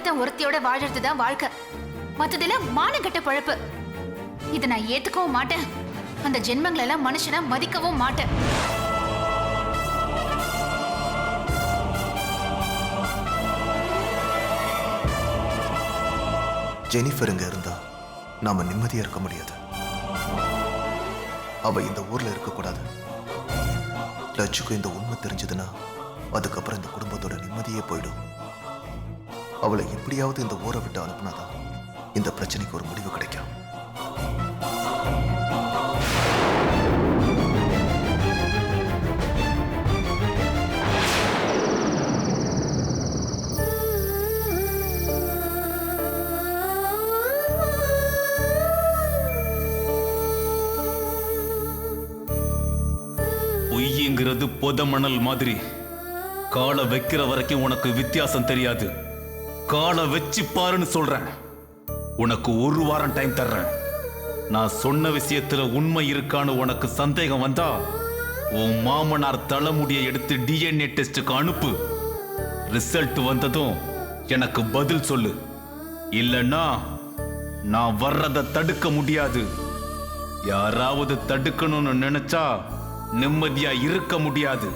ஒருத்தன் ஒருத்தியோட வாழறதுதான் வாழ்க்கை, மத்ததெல்லாம் மானங்கெட்ட பழப்பு. இதை நான் ஏத்துக்கவும் மாட்டேன். அந்த ஜென்மங்களை எல்லாம் மனுஷனை மதிக்கவும் மாட்டேன். ஜெனிஃபர் இங்க இருந்தா நாம நிம்மதியா இருக்க முடியாது. அவ இந்த ஊர்ல இருக்கக்கூடாது. லட்சுக்கு இந்த உண்மை தெரிஞ்சதுன்னா அதுக்கப்புறம் இந்த குடும்பத்தோட நிம்மதியே போயிடும். அவளை எப்படியாவது இந்த ஊரை விட்டு அனுப்புனாதான் இந்த பிரச்சனைக்கு ஒரு முடிவு கிடைக்கும். பொய்ங்கிறது பொத மணல் மாதிரி. காலை வைக்கிற வரைக்கும் உனக்கு வித்தியாசம் தெரியாது. காலை வச்சு பாருன்னு சொல்றேன். உனக்கு 1 வாரம் டைம் தர்றேன். நான் சொன்ன விஷயத்துல உண்மை இருக்கான்னு உனக்கு சந்தேகம் வந்தா உன் மாமனார் தலைமுடியை எடுத்து DNA டெஸ்டுக்கு அனுப்பு. ரிசல்ட் வந்ததும் எனக்கு பதில் சொல்லு. இல்லைன்னா நான் வர்றதை தடுக்க முடியாது. யாராவது தடுக்கணும்னு நினைச்சா நிம்மதியா இருக்க முடியாது.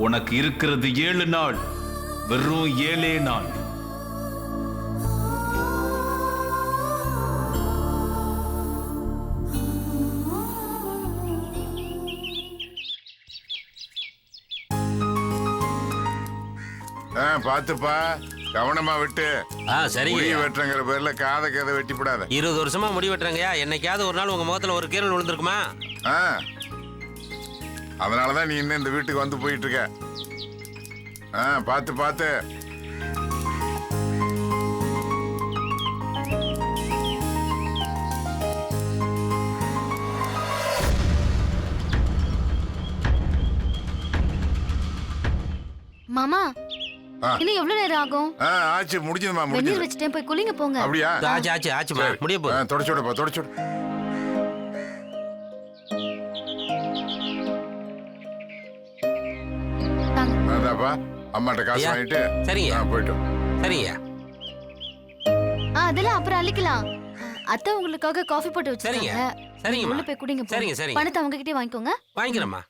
உனக்கு இருக்கிறது 7 நாள், வெறும் 7 நாள். பாத்துப்பா, கவனமா விட்டு. சரிங்க. முடி வெட்டுறங்கிற பேர்ல காதை கதை வெட்டிப்படாத. 20 வருஷமா முடி வெட்டுறங்கய்யா. என்னைக்காவது ஒரு நாள் உங்க முகத்துல ஒரு கீரல் விழுந்திருக்குமா? அதனாலதான் நீ இன்னும் இந்த வீட்டுக்கு வந்து போயிட்டு இருக்க. பாத்து பாத்து. மாமா, இன்னும் எவ்வளவு நேரம் ஆகும்? ஆச்சு, முடிஞ்சதுமா. வெந்நீர் வச்சுட்டேன், போய் குளிங்க போங்க. அப்படியா? ஆச்சுமா, முடிய போ. தொடச்சுடுப்பா, தொடச்சுடு. அதாப்பா, அம்மாட்ட காசு வாங்கிட்டு சரிங்க போயிட்டோம். சரிங்க. அதெல்லாம் அப்புறம் அள்ளிக்கலாம். அத்தை உங்களுக்காக காஃபி போட்டு வச்சிருக்காங்க. சரிங்க. உள்ள போய் குடிங்க. சரிங்க. பணத்தை அவங்க கிட்டே வாங்கிக்கோங்க. வாங்கிக்கிறேம்மா.